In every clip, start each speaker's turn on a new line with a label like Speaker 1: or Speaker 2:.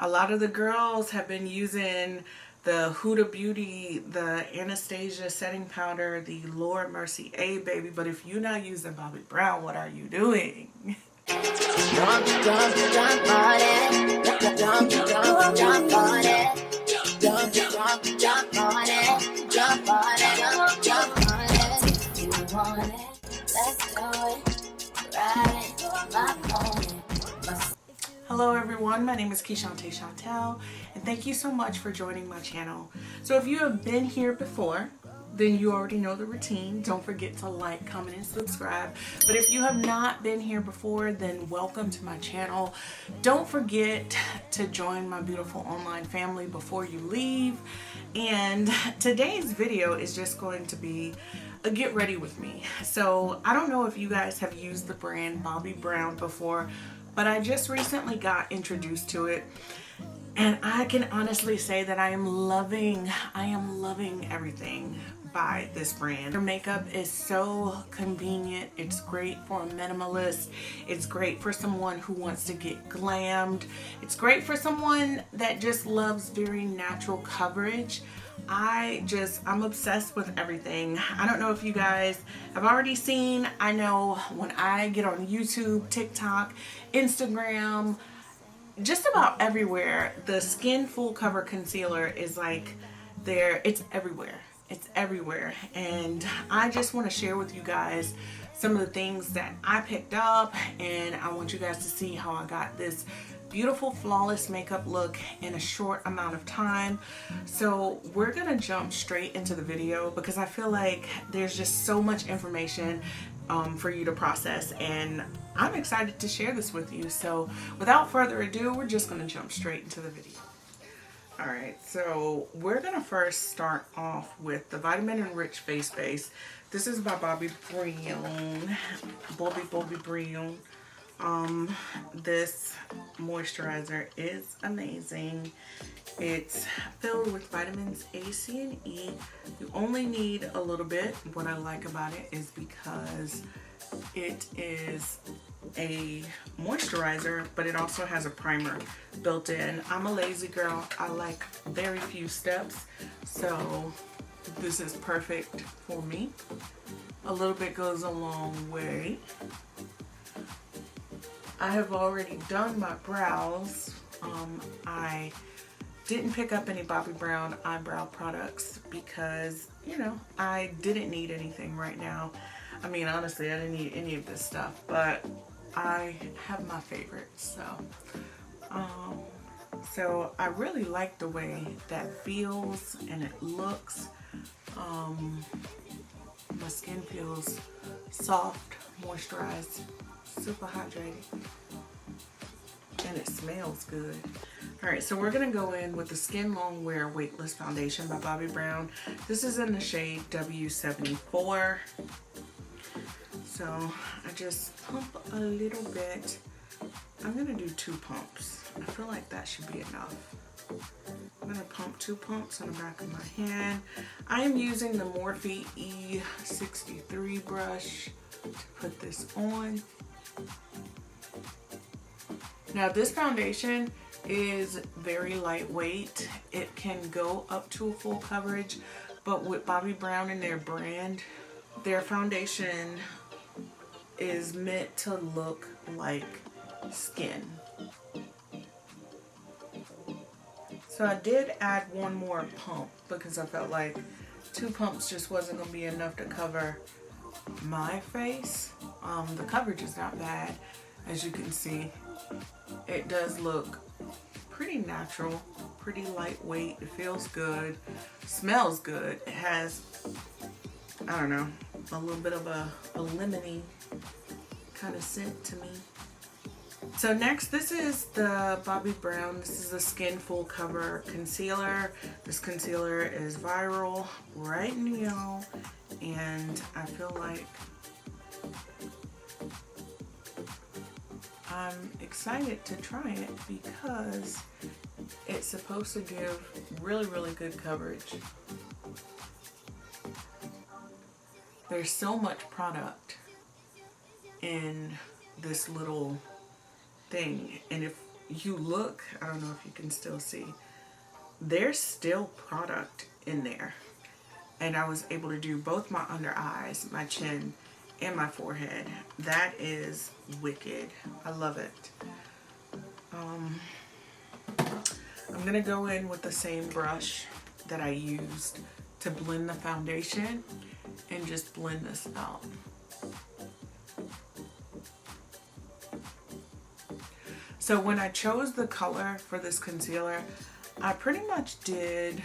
Speaker 1: A lot of the girls have been using the Huda Beauty, the Anastasia setting powder, the Laura Mercier baby. But if you're not using Bobbi Brown, what are you doing? Hello everyone, my name is Keshante Chantel, and thank you so much for joining my channel. So if you have been here before, then you already know the routine. Don't forget to like, comment, and subscribe. But if you have not been here before, then welcome to my channel. Don't forget to join my beautiful online family before you leave. And today's video is just going to be a get ready with me. So I don't know if you guys have used the brand Bobbi Brown before, but I just recently got introduced to it, and I can honestly say that I am loving everything by this brand. Their makeup is so convenient. It's great for a minimalist. It's great for someone who wants to get glammed. It's great for someone that just loves very natural coverage. I'm obsessed with everything. I don't know if you guys have already seen. I know when I get on YouTube, TikTok, Instagram, just about everywhere, the Skin Full Cover Concealer is like there. It's everywhere. It's everywhere. And I just want to share with you guys some of the things that I picked up, and I want you guys to see how I got this beautiful flawless makeup look in a short amount of time. So we're gonna jump straight into the video because I feel like there's just so much information for you to process, and I'm excited to share this with you. So without further ado, we're just gonna jump straight into the video. Alright, so we're gonna first start off with the Vitamin Enriched Face Base. This is by Bobbi Brown. Bobbi Brown. This moisturizer is amazing. It's filled with vitamins A, C, and E. You only need a little bit. What I like about it is because it is a moisturizer, but it also has a primer built in. I'm a lazy girl. I like very few steps, so this is perfect for me. A little bit goes a long way. I have already done my brows. I didn't pick up any Bobbi Brown eyebrow products because, you know, I didn't need anything right now. I mean, honestly, I didn't need any of this stuff, but I have my favorites. So I really like the way that feels and it looks. My skin feels soft, moisturized, super hydrated, and it smells good. Alright, so we're going to go in with the Skin Long Wear Weightless Foundation by Bobbi Brown. This is in the shade W74. So I just pump a little bit. I'm going to do 2 pumps. I feel like that should be enough. I'm going to pump 2 pumps on the back of my hand. I am using the Morphe E63 brush to put this on. Now this foundation is very lightweight. It can go up to a full coverage, but with Bobbi Brown and their brand, their foundation is meant to look like skin. So I did add 1 more pump because I felt like 2 pumps just wasn't going to be enough to cover my face. The coverage is not bad, as you can see. It does look pretty natural, pretty lightweight. It feels good, smells good. It has, I don't know, a little bit of a lemony kind of scent to me. So next, this is the Bobbi Brown. This is the Skin Full Cover Concealer. This concealer is viral right now, and I feel like I'm excited to try it because it's supposed to give really, really good coverage. There's so much product in this little thing, and if you look, I don't know if you can still see, there's still product in there. And I was able to do both my under eyes, my chin, and my forehead. That is wicked. I love it. I'm gonna go in with the same brush that I used to blend the foundation and just blend this out. So when I chose the color for this concealer, I pretty much did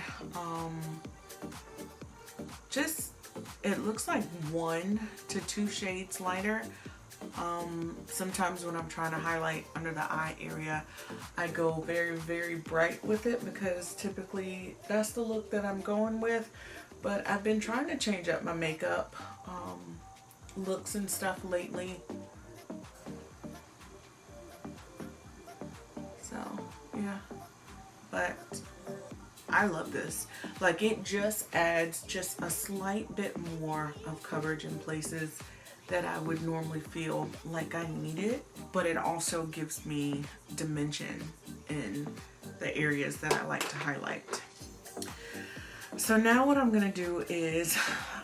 Speaker 1: just, it looks like 1 to 2 shades lighter. Sometimes when I'm trying to highlight under the eye area, I go very, very bright with it because typically that's the look that I'm going with. But I've been trying to change up my makeup looks and stuff lately. So, yeah. But I love this. Like, it just adds just a slight bit more of coverage in places that I would normally feel like I needed, but it also gives me dimension in the areas that I like to highlight. So now what I'm gonna do is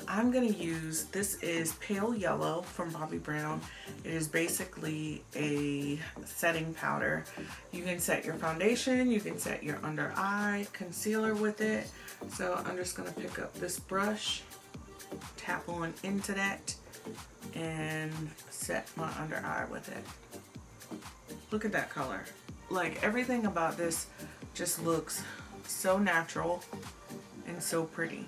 Speaker 1: I'm gonna use, this is Pale Yellow from Bobbi Brown. It is basically a setting powder. You can set your foundation, you can set your under eye concealer with it. So I'm just gonna pick up this brush, tap on into that, and set my under eye with it. Look at that color. Like, everything about this just looks so natural and so pretty.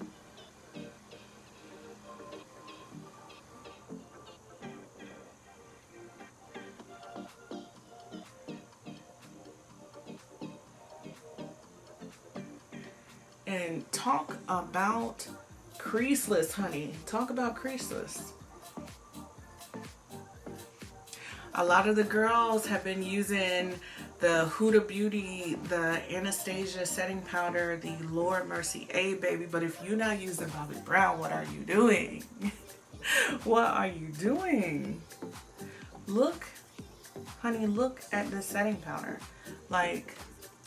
Speaker 1: And talk about creaseless, honey. Talk about creaseless. A lot of the girls have been using the Huda Beauty, the Anastasia setting powder, the Lord Mercy A, baby. But if you're not using Bobbi Brown, what are you doing? What are you doing? Look, honey, look at this setting powder. Like,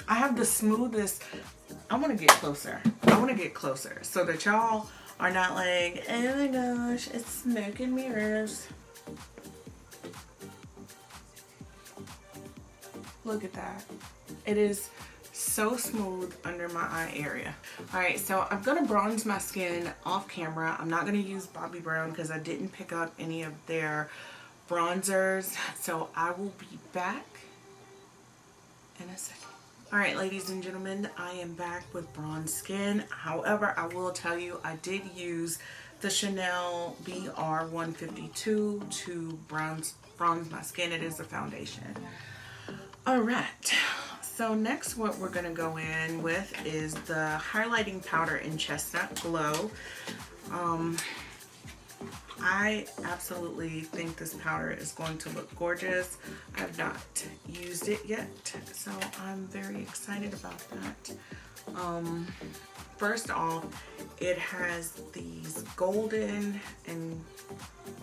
Speaker 1: I have the smoothest. I want to get closer. I want to get closer so that y'all are not like, oh my gosh, it's smoke and mirrors. Look at that. It is so smooth under my eye area. All right, so I'm gonna bronze my skin off camera. I'm not gonna use Bobbi Brown because I didn't pick up any of their bronzers. So I will be back in a second. All right, ladies and gentlemen, I am back with bronze skin. However, I will tell you, I did use the Chanel BR 152 to bronze my skin. It is a foundation. All right, so next what we're gonna go in with is the highlighting powder in Chestnut Glow. I absolutely think this powder is going to look gorgeous. I have not used it yet, so I'm very excited about that. First off, it has these golden and,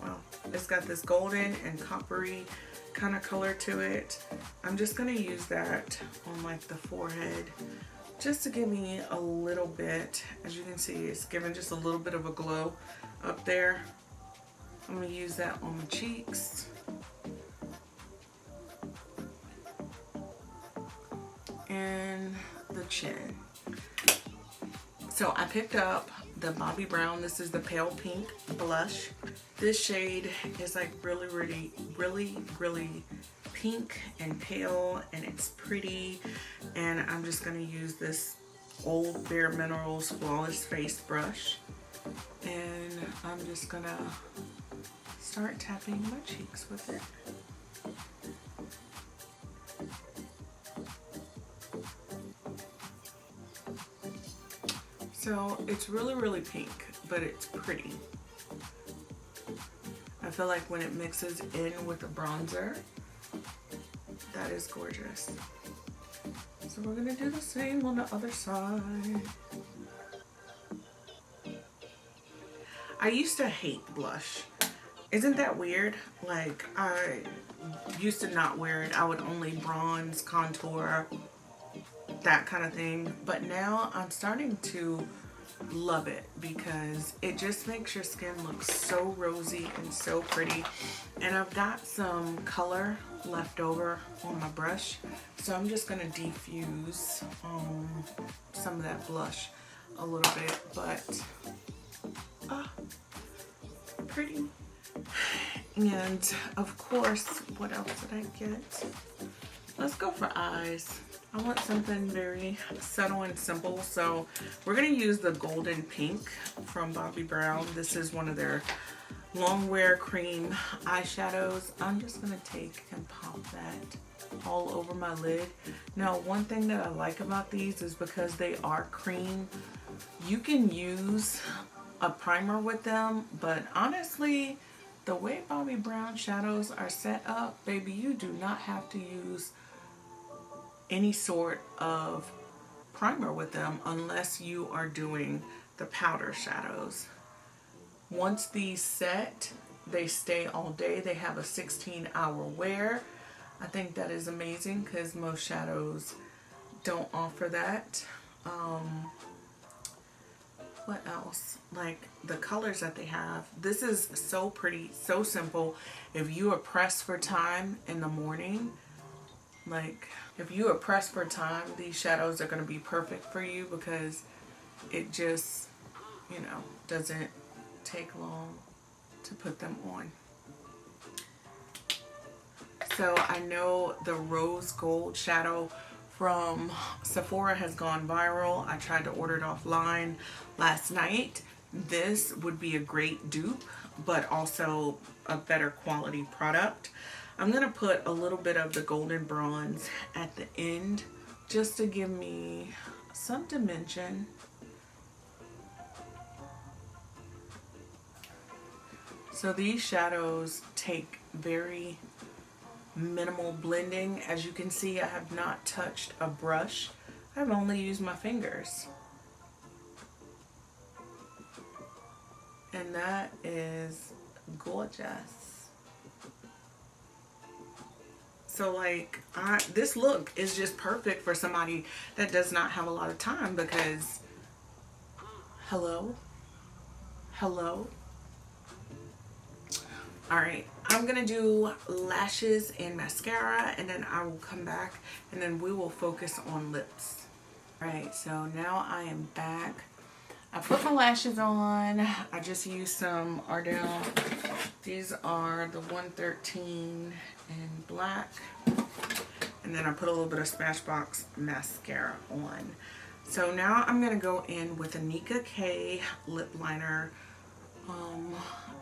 Speaker 1: well, it's got this golden and coppery kind of color to it. I'm just gonna use that on like the forehead just to give me a little bit. As you can see, it's giving just a little bit of a glow up there. I'm gonna use that on my cheeks and the chin. So I picked up the Bobbi Brown. This is the Pale Pink Blush. This shade is like really pink and pale, and it's pretty. And I'm just gonna use this old Bare Minerals Flawless Face Brush, and I'm just gonna start tapping my cheeks with it. So it's really pink, but it's pretty. I feel like when it mixes in with the bronzer, that is gorgeous. So we're gonna do the same on the other side. I used to hate blush. Isn't that weird? Like, I used to not wear it. I would only bronze, contour, that kind of thing. But now I'm starting to love it because it just makes your skin look so rosy and so pretty. And I've got some color left over on my brush, so I'm just going to diffuse some of that blush a little bit. But pretty. And of course, what else did I get? Let's go for eyes. I want something very subtle and simple, so we're going to use the Golden Pink from Bobbi Brown. This is one of their long wear cream eyeshadows. I'm just going to take and pop that all over my lid. Now, one thing that I like about these is because they are cream, you can use a primer with them, but honestly, the way Bobbi Brown shadows are set up, baby, you do not have to use any sort of primer with them unless you are doing the powder shadows. Once these set, they stay all day. They have a 16-hour wear. I think that is amazing because most shadows don't offer that. What else? Like the colors that they have. This is so pretty, so simple. If you are pressed for time in the morning, like if you are pressed for time, these shadows are going to be perfect for you because it just, you know, doesn't take long to put them on. So I know the rose gold shadow from Sephora has gone viral. I tried to order it offline last night. This would be a great dupe, but also a better quality product. I'm going to put a little bit of the golden bronze at the end just to give me some dimension. So these shadows take very minimal blending. As you can see, I have not touched a brush. I've only used my fingers. And that is gorgeous. So like, this look is just perfect for somebody that does not have a lot of time because, hello? Alright, I'm going to do lashes and mascara, and then I will come back and then we will focus on lips. Alright, so now I am back. I put my lashes on. I just used some Ardell. These are the 113 in black. And then I put a little bit of Smashbox mascara on. So now I'm going to go in with a Nika K lip liner.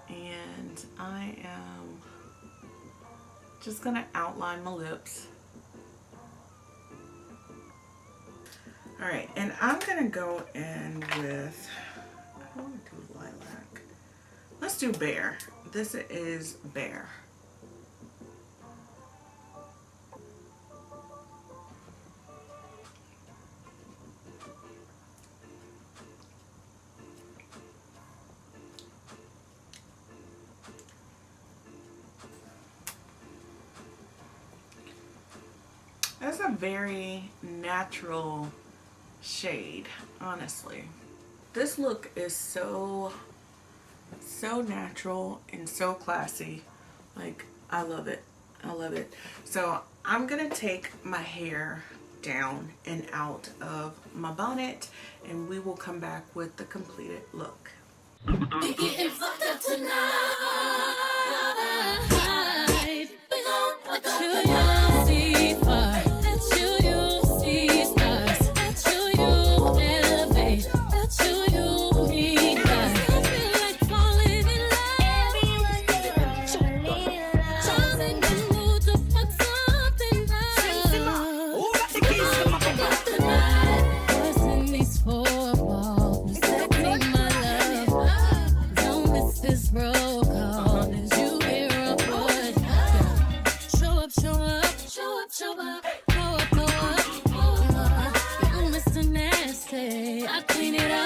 Speaker 1: And I am just going to outline my lips. Alright, and I'm going to go in with, I don't want to do lilac. Let's do Bear. This is Bear. That's a very natural shade, honestly. This look is so natural and so classy. Like, I love it. I love it. So I'm gonna take my hair down and out of my bonnet, and we will come back with the completed look.
Speaker 2: We getting fucked up tonight. We gon' what you see first. Let you see stars. Let you elevate. Let you need us. I feel like falling in love. I'm in the mood to fuck something up.
Speaker 3: Who got the keys to my
Speaker 2: Fuck the night. What's in these four walls? Protecting my love. Don't miss this roll call. Did you hear a word? Show up, show up, show up, show up. Go up, go up. You Mr. Nasty. I clean it up.